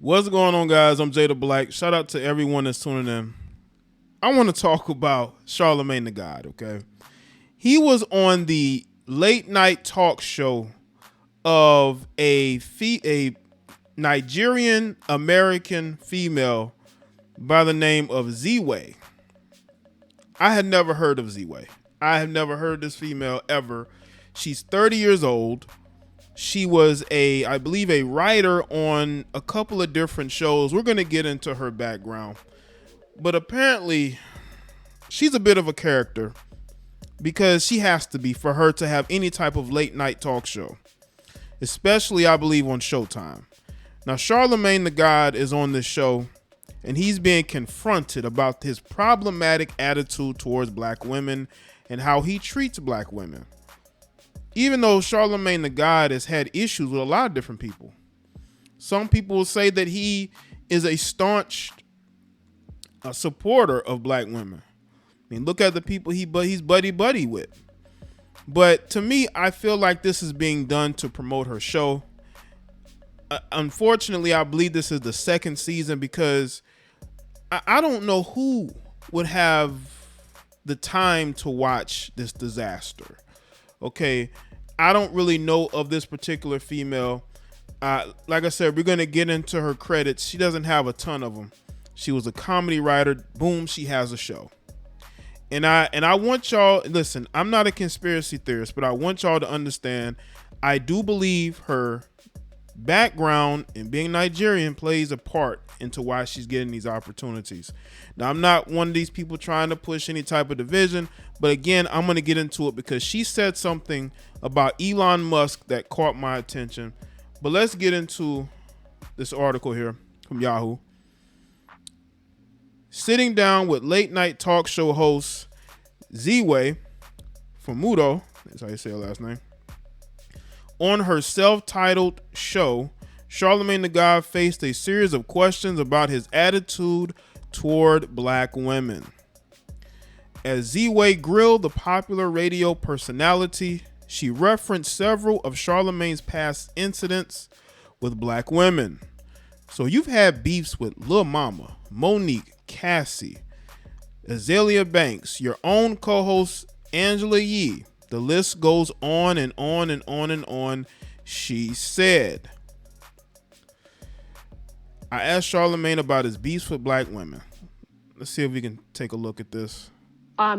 What's going on, guys? I'm Jay the Black. Shout out to everyone that's tuning in. I want to talk about Charlamagne Tha God, okay? He was on the late night talk show of a Nigerian American female by the name of Ziwe. I had never heard of Ziwe. I have never heard this female ever. She's 30 years old. She was I believe, a writer on a couple of different shows. We're going to get into her background. But apparently, she's a bit of a character because she has to be for her to have any type of late night talk show, especially, I believe, on Showtime. Now, Charlamagne Tha God is on this show, and he's being confronted about his problematic attitude towards black women and how he treats black women. Even though Charlamagne Tha God has had issues with a lot of different people. Some people will say that he is a staunch supporter of black women. I mean, look at the people he's buddy with. But to me, I feel like this is being done to promote her show. Unfortunately, I believe this is the second season because I don't know who would have the time to watch this disaster. Okay, I don't really know of this particular female. Like I said, we're going to get into her credits. She doesn't have a ton of them. She was a comedy writer. Boom, she has a show. And I want y'all, listen, I'm not a conspiracy theorist, but I want y'all to understand, I do believe her background and being Nigerian plays a part into why she's getting these opportunities. Now, I'm not one of these people trying to push any type of division, but again, I'm going to get into it because she said something about Elon Musk that caught my attention. But let's get into this article here from Yahoo. Sitting down with late night talk show host Ziwe Fumudoh, that's how you say her last name, on her self-titled show, Charlamagne Tha God faced a series of questions about his attitude toward black women. As Ziwe grilled the popular radio personality, she referenced several of Charlamagne's past incidents with black women. So you've had beefs with Lil Mama, Monique, Cassie, Azalea Banks, your own co-host Angela Yee. The list goes on and on and on and on, she said. I asked Charlamagne about his beefs with black women. Let's see if we can take a look at this.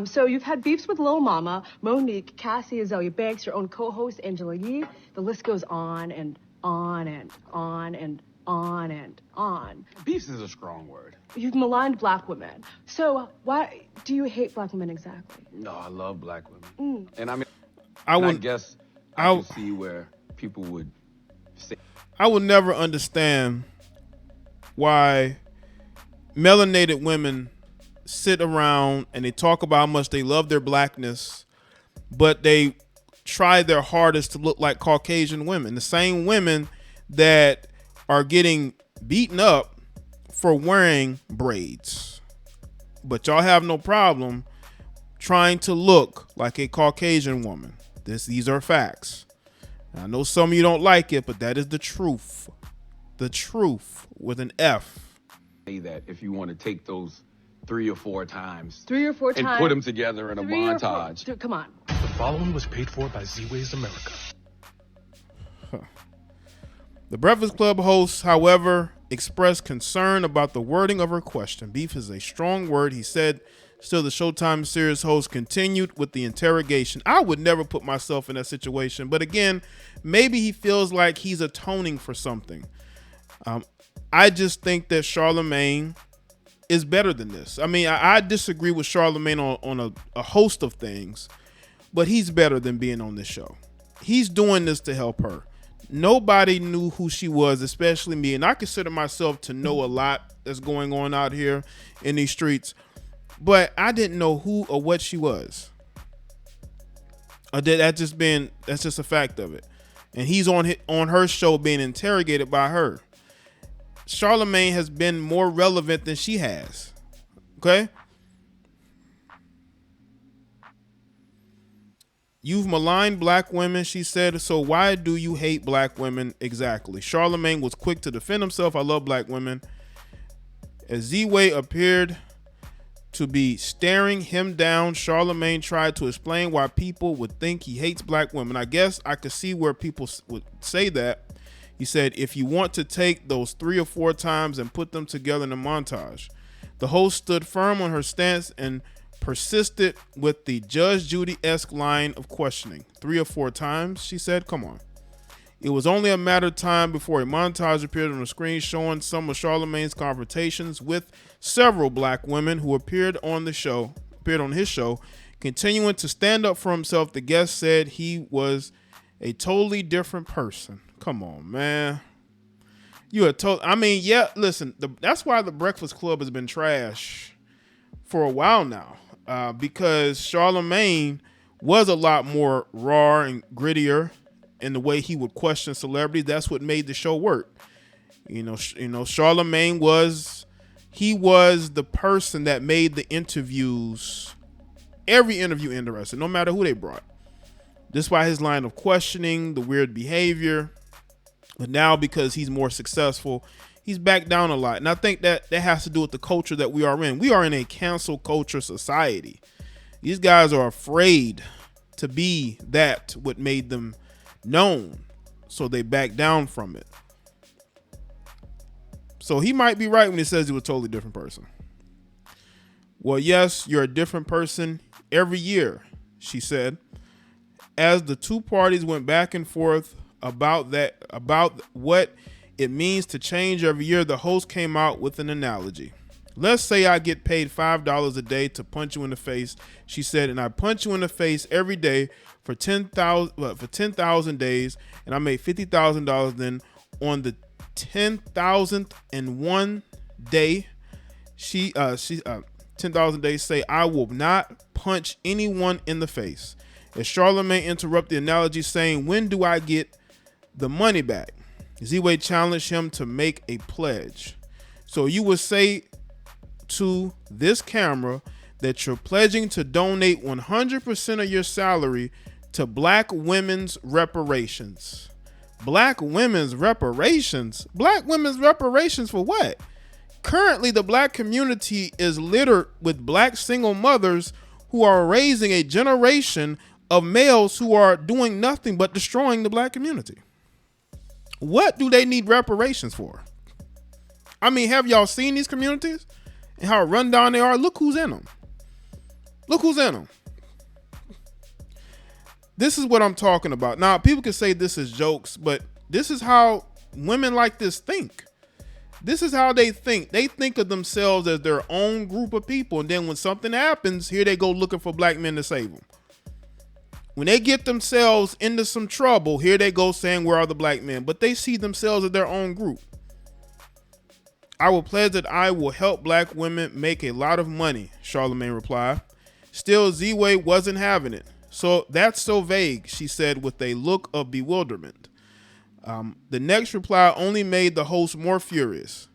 So you've had beefs with Lil Mama, Monique, Cassie, Azalea Banks, your own co-host Angela Yee. The list goes on and on and on and on and on. Beefs is a strong word. You've maligned black women. So why do you hate black women exactly? No, I love black women. And I mean, I guess I can see where people would say. I would never understand why melanated women sit around and they talk about how much they love their blackness, but they try their hardest to look like Caucasian women. The same women that are getting beaten up for wearing braids. But y'all have no problem trying to look like a Caucasian woman. These are facts. I know some of you don't like it, but that is the truth. The truth with an F. Say that if you want to take those 3 or 4 times. 3 or 4 times. And put them together in a montage. Come on. The following was paid for by Ziwe's America. The Breakfast Club host, however, expressed concern about the wording of her question. Beef is a strong word, he said. Still, the Showtime series host continued with the interrogation. I would never put myself in that situation. But again, maybe he feels like he's atoning for something. I just think that Charlamagne is better than this. I mean, I disagree with Charlamagne on a host of things, but he's better than being on this show. He's doing this to help her. Nobody knew who she was, especially me. And I consider myself to know a lot that's going on out here in these streets. But I didn't know who or what she was. That's just a fact of it. And he's on her show being interrogated by her. Charlamagne has been more relevant than she has. Okay? You've maligned black women, she said, so why do you hate black women exactly? Charlamagne was quick to defend himself. I love black women. As Ziwe appeared to be staring him down, Charlamagne tried to explain why people would think he hates black women. I guess I could see where people would say that. He said, if you want to take those 3 or 4 times and put them together in a montage. The host stood firm on her stance and persisted with the Judge Judy-esque line of questioning. 3 or 4 times, she said, come on. It was only a matter of time before a montage appeared on the screen showing some of Charlamagne's confrontations with several black women who appeared on his show, continuing to stand up for himself. The guest said he was a totally different person. Come on, man. Listen, that's why the Breakfast Club has been trash for a while now. Because Charlamagne was a lot more raw and grittier in the way he would question celebrities. That's what made the show work. Charlamagne was the person that made the interviews, every interview, interesting, no matter who they brought. This why his line of questioning, the weird behavior. But now because he's more successful, he's backed down a lot. And I think that has to do with the culture that we are in. We are in a cancel culture society. These guys are afraid to be that what made them known. So they back down from it. So he might be right when he says he was a totally different person. Well, yes, you're a different person every year, she said. As the two parties went back and forth about what it means to change every year, the host came out with an analogy. Let's say I get paid $5 a day to punch you in the face, she said, and I punch you in the face every day for 10,000 days, and I made $50,000. Then on the 10,001 day, 10,000 days, say I will not punch anyone in the face. As Charlamagne interrupted the analogy, saying, when do I get the money back? Ziwe challenged him to make a pledge. So you would say to this camera that you're pledging to donate 100% of your salary to black women's reparations. Black women's reparations? Black women's reparations for what? Currently, the black community is littered with black single mothers who are raising a generation of males who are doing nothing but destroying the black community. What do they need reparations for? I mean, have y'all seen these communities and how run down they are? Look who's in them. Look who's in them. This is what I'm talking about. Now, people can say this is jokes, but this is how women like this think. This is how they think. They think of themselves as their own group of people. And then when something happens, here they go looking for black men to save them. When they get themselves into some trouble, here they go saying, where are the black men? But they see themselves as their own group. I will pledge that I will help black women make a lot of money, Charlamagne replied. Still, Ziwe wasn't having it. So that's so vague, she said with a look of bewilderment. The next reply only made the host more furious.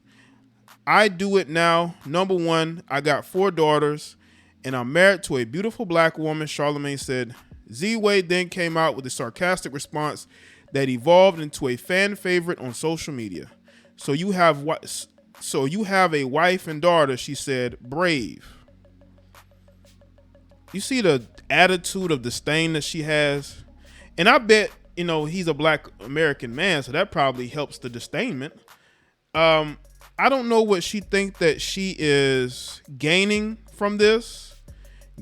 I do it now. Number one, I got 4 daughters and I'm married to a beautiful black woman, Charlamagne said. Ziwe then came out with a sarcastic response that evolved into a fan favorite on social media. So you have a wife and daughter, she said, brave. You see the attitude of disdain that she has? And I bet, he's a black American man, so that probably helps the disdainment. I don't know what she think that she is gaining from this.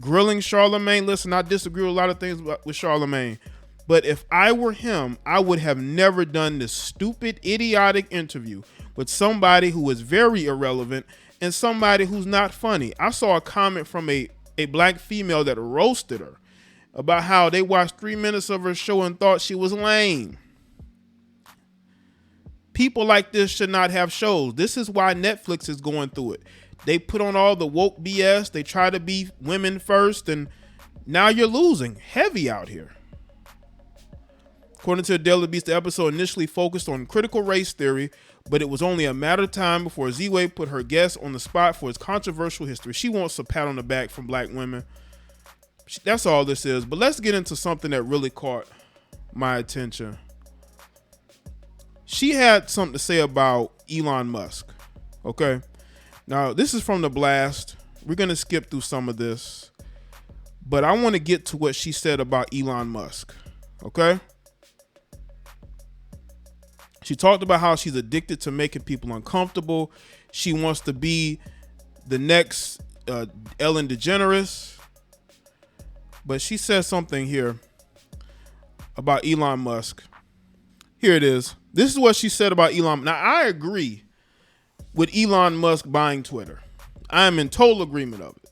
Grilling Charlamagne. Listen, I disagree with a lot of things with Charlamagne, but if I were him, I would have never done this stupid, idiotic interview with somebody who is very irrelevant and somebody who's not funny. I saw a comment from a black female that roasted her about how they watched 3 minutes of her show and thought she was lame. People like this should not have shows. This is why Netflix is going through it. They put on all the woke BS. They try to be women first, and now you're losing heavy out here. According to the Daily Beast, the episode initially focused on critical race theory, but it was only a matter of time before Ziwe put her guest on the spot for his controversial history. She wants a pat on the back from black women. That's all this is. But let's get into something that really caught my attention. She had something to say about Elon Musk. Okay. Now, this is from the blast. We're going to skip through some of this, but I want to get to what she said about Elon Musk. Okay. She talked about how she's addicted to making people uncomfortable. She wants to be the next Ellen DeGeneres. But she says something here about Elon Musk. Here it is. This is what she said about Elon. Now, I agree with Elon Musk buying Twitter. I am in total agreement of it.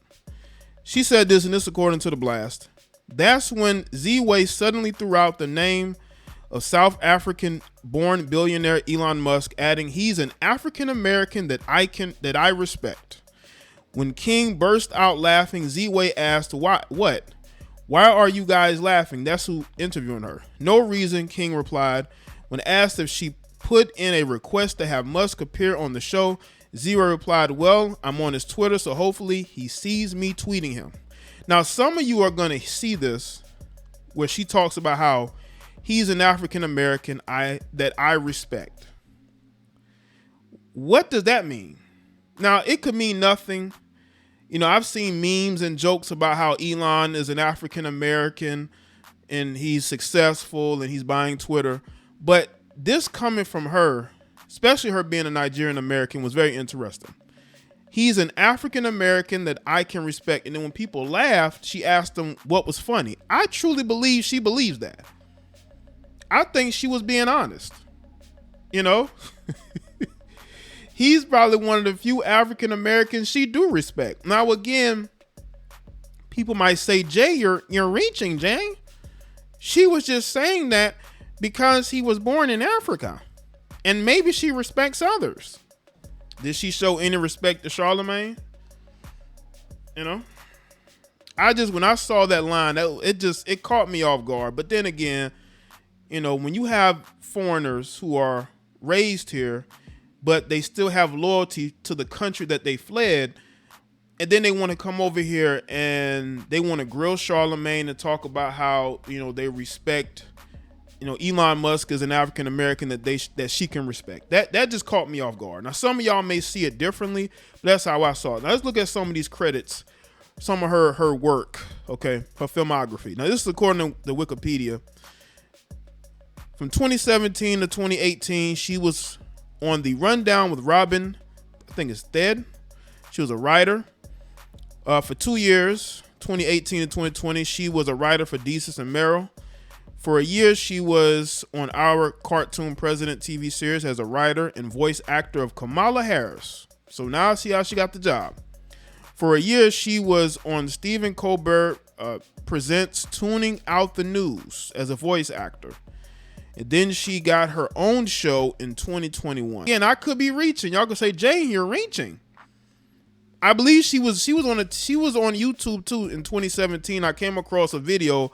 She said this, and this according to the blast. That's when Ziwe suddenly threw out the name of South African-born billionaire Elon Musk, adding, "He's an African-American that I respect." When King burst out laughing, Ziwe asked, "Why? What? Why are you guys laughing?" That's who interviewing her. "No reason," King replied. When asked if she put in a request to have Musk appear on the show, Ziwe replied, "Well, I'm on his Twitter, so hopefully he sees me tweeting him." Now, some of you are going to see this where she talks about how he's an African-American that I respect. What does that mean? Now, it could mean nothing. You know, I've seen memes and jokes about how Elon is an African-American and he's successful and he's buying Twitter. But this coming from her, especially her being a Nigerian-American, was very interesting. He's an African-American that I can respect. And then when people laughed, she asked them what was funny. I truly believe she believes that. I think she was being honest. You know? He's probably one of the few African Americans she do respect. Now, again, people might say, "Jay, you're reaching, Jay." She was just saying that because he was born in Africa, and maybe she respects others. Did she show any respect to Charlamagne? You know, when I saw that line, it caught me off guard. But then again, you know, when you have foreigners who are raised here, but they still have loyalty to the country that they fled, and then they want to come over here and they want to grill Charlamagne and talk about how, you know, they respect, you know, Elon Musk is an African American that she can respect. That just caught me off guard. Now, some of y'all may see it differently, but that's how I saw it. Now, let's look at some of these credits, some of her work, okay, her filmography. Now, this is according to Wikipedia. From 2017 to 2018, she was on The Rundown with Robin, I think it's Thede. She was a writer. For 2 years, 2018 to 2020, she was a writer for Desus and Mero. For a year, she was on Our Cartoon President TV series as a writer and voice actor of Kamala Harris. So now I see how she got the job. For a year, she was on Stephen Colbert Presents Tuning Out the News as a voice actor. And then she got her own show in 2021. Again, I could be reaching. Y'all can say, "Jay, you're reaching." I believe she was on YouTube too in 2017. I came across a video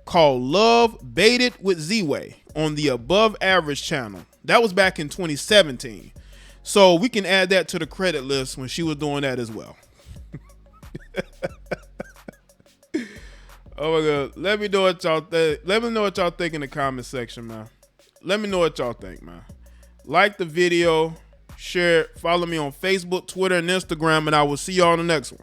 called "Love Baited with Ziwe" on the Above Average channel. That was back in 2017. So we can add that to the credit list when she was doing that as well. Oh my God. Let me know what y'all think. Let me know what y'all think in the comment section, man. Let me know what y'all think, man. Like the video, share it, follow me on Facebook, Twitter, and Instagram, and I will see y'all on the next one.